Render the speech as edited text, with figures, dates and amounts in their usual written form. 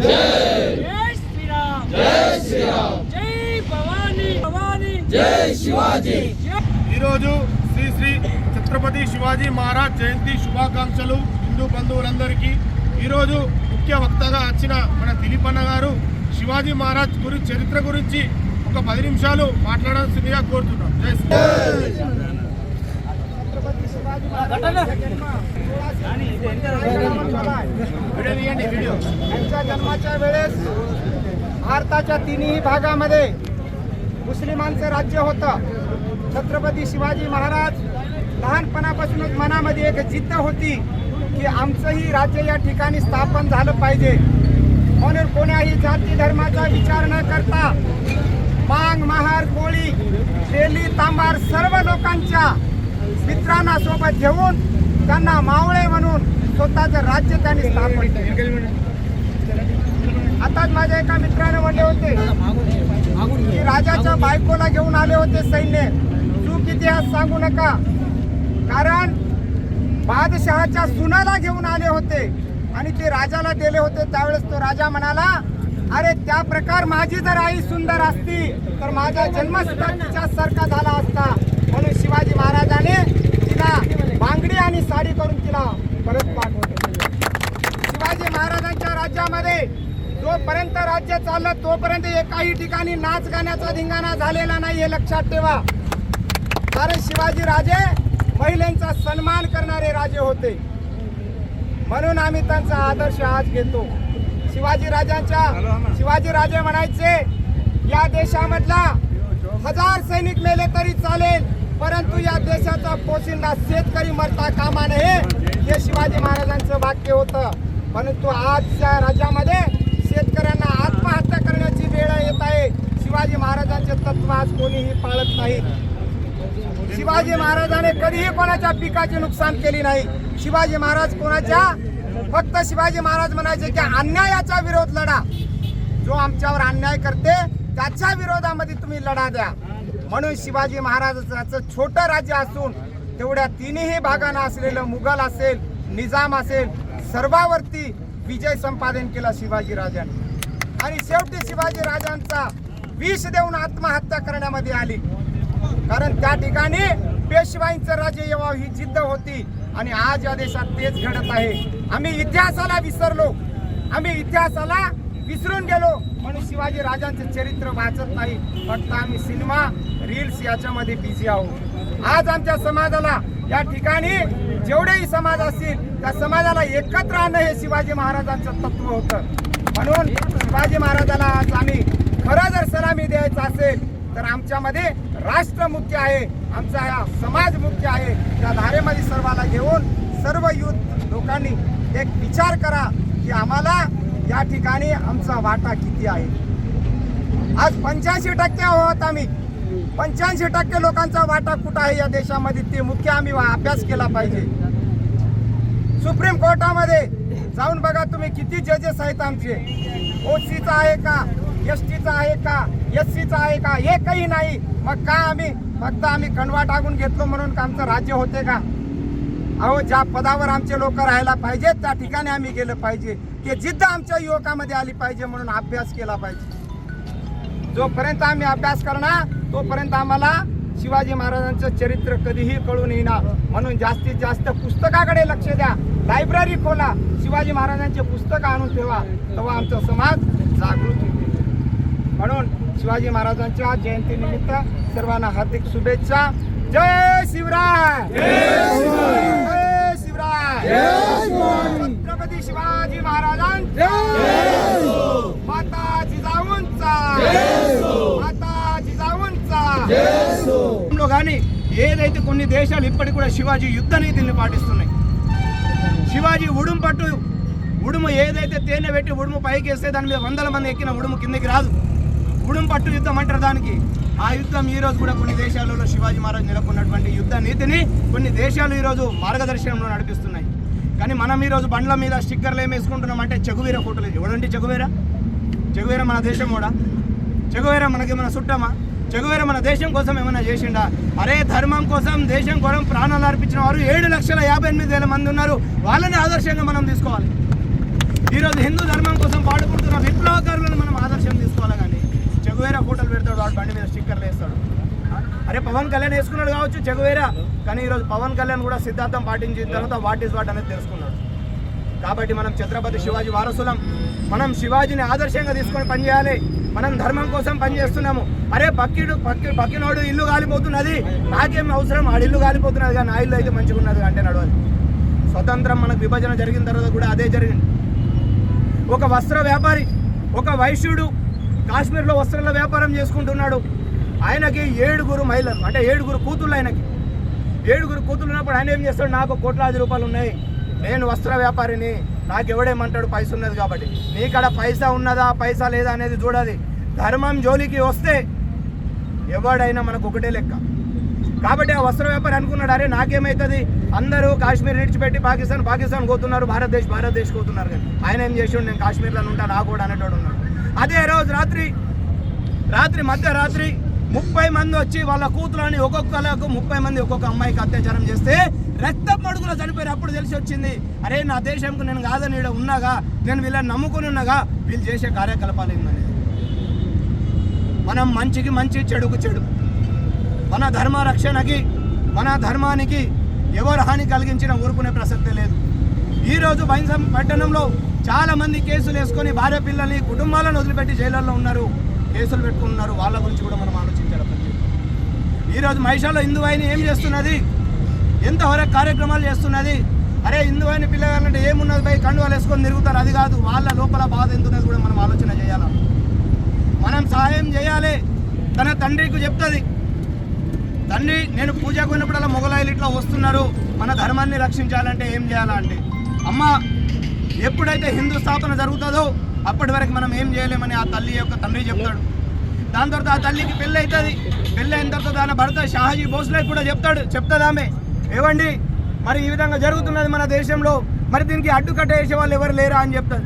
जय श्रीराम, जय श्रीराम, जय भवानी भवानी, जय शिवाजी। ఈరోజు శ్రీ శ్రీ ఛత్రపతి శివాజీ మహారాజ్ జయంతి శుభాకాంక్షలు హిందూ బంధువులందరికీ। ఈరోజు ముఖ్య వక్తగా వచ్చిన మన దిలీప్ అన్న గారు శివాజీ మహారాజ్ గురించి చరిత్ర గురించి ఒక 10 నిమిషాలు మాట్లాడాల్సిందిగా కోరుతున్నాం। జై శ్రీరామ్। यांच्या जन्माच्या वेळेस भारताच्या तिन्ही भागामध्ये मुस्लिमांचं राज्य होतं। छत्रपती शिवाजी महाराज लहानपणापासूनच मनामध्ये एक जिद्द होती की आमचंही राज्य या ठिकाणी स्थापन झालं पाहिजे, म्हणून कोणाही जाती धर्माचा विचार न करता मांग महार कोळी तेली तांबार सर्व लोकांच्या मित्रांना सोबत घेऊन त्यांना मावळे म्हणून स्वतःचं राज्य त्यांनी स्थापन केलं। आताच माझ्या एका मित्राने म्हणले होते की राजाच्या बायकोला घेऊन आले होते सैन्य, चूक इतिहास सांगू नका, कारण बादशहाच्या सुनाला घेऊन आले होते आणि ते राजाला दिले होते। त्यावेळेस तो राजा म्हणाला, अरे त्या प्रकार माझी जर आई सुंदर असती तर माझा जन्म तिच्या सारखा झाला असता, म्हणून शिवाजी महाराजाने तिला बांगडी आणि साडी करून तिला परत पाठवले। शिवाजी महाराजांच्या राज्यामध्ये जोपर्यंत राज्य चाललं तोपर्यंत एकाही ठिकाणी नाच गाण्याचा धिंगाणा झालेला नाही, हे लक्षात ठेवा। कारण शिवाजी राजे महिलांचा सन्मान करणारे राजे होते, म्हणून आम्ही त्यांचा आदर्श आज घेतो। शिवाजी राजे म्हणायचे, या देशामधला 1000 सैनिक मेले तरी चालेल, परंतु या देशाचा पोशिंदा शेतकरी मरता कामा नये, हे शिवाजी महाराजांचं वाक्य होतं। परंतु आजच्या राज्यामध्ये शेतकऱ्यांना आत्महत्या करण्याची वेळ येत आहे। शिवाजी महाराजांचे तत्व आज कोणीही पाळत नाही। शिवाजी महाराजांनी कधीही कोणाच्या पिकाचे नुकसान केले नाही। शिवाजी महाराज फक्त शिवाजी महाराज म्हणायचे की अन्यायाचा विरोध लढा, जो आमच्यावर अन्याय करते त्याच्या विरोधामध्ये तुम्ही लढा द्या। म्हणून शिवाजी महाराजांचं छोटं राज्य असून तेवढ्या तिन्ही भागांना असलेलं मुघल असेल, निजाम असेल, सर्वांवरती विजय संपादन केला शिवाजी राजांनी। आणि शेवटी शिवाजी राजांचा विष देऊन आत्महत्या करण्यामध्ये आली, कारण त्या ठिकाणी पेशवाईंचं राज्य यावं ही जिद्द होती। आणि आज या देशात तेच घडत आहे। आम्ही इतिहासाला विसरलो, आम्ही इतिहासाला विसरून गेलो, म्हणून शिवाजी राजांचे चरित्र वाचत नाही, फक्त आम्ही सिनेमा रील्स याच्यामध्ये बिझी आहोत। आज आमच्या समाजाला या ठिकाणी जेवढेही समाज असतील त्या समाजाला एकत्र आणणं हे शिवाजी महाराजांचं तत्व होतं। म्हणून शिवाजी महाराजाला आज आम्ही खरं जर सलामी द्यायचं असेल तर आमच्यामध्ये राष्ट्र मुख्य आहे, आमचा हा समाज मुख्य आहे। त्या धारेमध्ये सर्वाला घेऊन सर्व युथ लोकांनी एक विचार करा की आम्हाला या ठिकाणी आमचा वाटा किती आहे। आज 85% आहोत आम्ही, 85% लोकांचा वाटा कुठं आहे या देशामध्ये, ते मुख्य आम्ही अभ्यास केला पाहिजे। सुप्रीम कोर्टामध्ये जाऊन बघा तुम्ही, किती जजेस आहेत आमचे, ओसीचा आहे का, एसटीचा आहे का, एससीचा आहे का, एकही नाही। मग का आम्ही कणवा टाकून घेतलो म्हणून का आमचं राज्य होते का? अहो, ज्या पदावर आमचे लोक राहायला पाहिजे त्या ठिकाणी आम्ही गेलं पाहिजे, की जिद्द आमच्या युवकामध्ये आली पाहिजे, म्हणून अभ्यास केला पाहिजे। जोपर्यंत आम्ही अभ्यास करणार तोपर्यंत आम्हाला शिवाजी महाराजांचं चरित्र कधीही कळून येणार। म्हणून जास्तीत जास्त पुस्तकाकडे लक्ष द्या, लायब्ररी खोला, शिवाजी महाराजांचे पुस्तक आणून ठेवा, तेव्हा आमचा समाज जागृत होईल। म्हणून शिवाजी महाराजांच्या जयंतीनिमित्त सर्वांना हार्दिक शुभेच्छा। जय शिवराय, जय शिवराय, छत्रपती शिवाजी महाराजांचा, माता जिजाऊंचा, माता जिजाऊंचा। లోగాని ఏదైతే కొన్ని దేశాలు ఇప్పటికి కూడా శివాజీ యుద్ధ నీతిని పాటిస్తున్నాయి। శివాజీ ఉడుము ఏదైతే తేనె పెట్టి ఉడుము పైకి వేస్తే దాని మీద 100 మంది ఎక్కిన ఉడుము కిందకి రాదు। ఉడుము పట్టు యుద్ధం అంటారు దానికి। ఆ యుద్ధం ఈ రోజు కూడా కొన్ని దేశాలలో శివాజీ మహారాజ్ నెలకొన్నటువంటి యుద్ధ నీతిని కొన్ని దేశాలు ఈ రోజు మార్గదర్శనంలో నడిపిస్తున్నాయి। కానీ మనం ఈ రోజు బండ్ల మీద స్టిక్కర్లు ఏం వేసుకుంటున్నాం అంటే చెగువీర ఫోటోలు। ఎవడంటే చెగువీర మన దేశం కూడా, చెగువీర మనకి మన చుట్టమా? చెగువీర మన దేశం కోసం ఏమైనా చేసిండా? అరే ధర్మం కోసం దేశం కోసం ప్రాణాలు అర్పించిన వారు 7,58,000 మంది ఉన్నారు, వాళ్ళని ఆదర్శంగా మనం తీసుకోవాలి। ఈరోజు హిందూ ధర్మం కోసం పాటుపడుతున్న ఫోటోలు పెడతాడు, వాడు బండి మీద స్టిక్కర్లు వేస్తాడు. అరే పవన్ కళ్యాణ్ వేసుకున్నాడు కావచ్చు చెగువేరా, కానీ ఈరోజు పవన్ కళ్యాణ్ కూడా సిద్ధాంతం పాటించిన తర్వాత వాట్ ఈస్ వాట్ అనేది తెలుసుకున్నాడు. కాబట్టి మనం ఛత్రపతి శివాజీ వారసులం. మనం శివాజీని ఆదర్శంగా తీసుకొని పనిచేయాలి. మనం ధర్మం కోసం పనిచేస్తున్నాము. అరే పక్కినోడు ఇల్లు కాలిపోతున్నది, నాకేం అవసరం, ఆడి ఇల్లు కాలిపోతున్నది కానీ నా ఇల్లు అయితే మంచిగా ఉన్నది అంటే నడవాలి. స్వతంత్రం మనకు విభజన జరిగిన తర్వాత కూడా అదే జరిగింది. ఒక వస్త్ర వ్యాపారి, ఒక వైశ్యుడు కాశ్మీర్లో వస్త్రాల వ్యాపారం చేసుకుంటున్నాడు. ఆయనకి 7 మహిళలు, అంటే 7 కూతుళ్ళు. ఆయనకి 7 కూతుళ్ళు ఉన్నప్పుడు ఆయన ఏం చేస్తాడు, నాకు కోట్లాది రూపాయలు ఉన్నాయి, నేను వస్త్ర వ్యాపారిని, నాకు ఎవడేమంటాడు, పైసా ఉన్నది కాబట్టి. నీకడ పైసా ఉన్నదా పైసా లేదా అనేది చూడాలి. ధర్మం జోలికి వస్తే ఎవడైనా మనకు ఒకటే లెక్క. కాబట్టి ఆ వస్త్ర వ్యాపారి అనుకున్నాడు, అరే నాకేమవుతుంది, అందరూ కాశ్మీర్ విడిచిపెట్టి పాకిస్తాన్ పోతున్నారు, భారతదేశ్ పోతున్నారు. కానీ ఆయన ఏం చేసాడు, నేను కాశ్మీర్లో ఉంటాను నాకు కూడా అనేటోడు ఉన్నాడు. అదే రోజు మధ్యరాత్రి 30 మంది వచ్చి వాళ్ళ కూతులని ఒక్కొక్కలకు 30 మంది ఒక్కొక్క అమ్మాయికి అత్యాచారం చేస్తే రక్తం మడుగులో చనిపోయారు. అప్పుడు తెలిసి వచ్చింది, అరే నా దేశంకు నేను కాదని ఇక్కడ ఉన్నాగా, నేను వీళ్ళని నమ్ముకుని ఉన్నాగా, వీళ్ళు చేసే కార్యకలాపాలు ఏందనేది. మనం మంచికి మంచి, చెడుకు చెడు. మన ధర్మ రక్షణకి, మన ధర్మానికి ఎవరు హాని కలిగించినా ఊరుకునే ప్రసక్తే లేదు. ఈరోజు బైన్సం పట్టణంలో చాలా మంది కేసులు వేసుకొని భార్య పిల్లల్ని కుటుంబాలను వదిలిపెట్టి జైళ్ళల్లో ఉన్నారు, కేసులు పెట్టుకున్నారు. వాళ్ళ గురించి కూడా మనం ఆలోచించాలి. ఈరోజు మహిషాలో హిందువాయిని ఏం చేస్తున్నది, ఎంతవరకు కార్యక్రమాలు చేస్తున్నది. అరే హిందువాయిని పిల్లగాలంటే ఏమున్నది, పై కండువాలు వేసుకొని తిరుగుతారు, అది కాదు. వాళ్ళ లోపల బాధ ఎంతున్నది కూడా మనం ఆలోచన చేయాలి. మనం సహాయం చేయాలి. తన తండ్రికి చెప్తుంది, తండ్రి నేను పూజకు పోయినప్పుడల్లా మొగలాయిలు ఇట్లా వస్తున్నారు, మన ధర్మాన్ని రక్షించాలంటే ఏం చేయాలా అంటే, అమ్మ ఎప్పుడైతే హిందూ స్థాపన జరుగుతుందో అప్పటి వరకు మనం ఏం చేయలేమని ఆ తల్లి యొక్క తండ్రి చెప్తాడు. దాని తర్వాత ఆ తల్లికి పెళ్ళి అవుతుంది. పెళ్ళి అయిన తర్వాత దాని భర్త షాహాజీ భోస్లే కూడా చెప్తుంది ఆమె, ఏవండి మరి ఈ విధంగా జరుగుతున్నది మన దేశంలో, మరి దీనికి అడ్డుకట్ట వేసే వాళ్ళు ఎవరు లేరా అని చెప్తారు.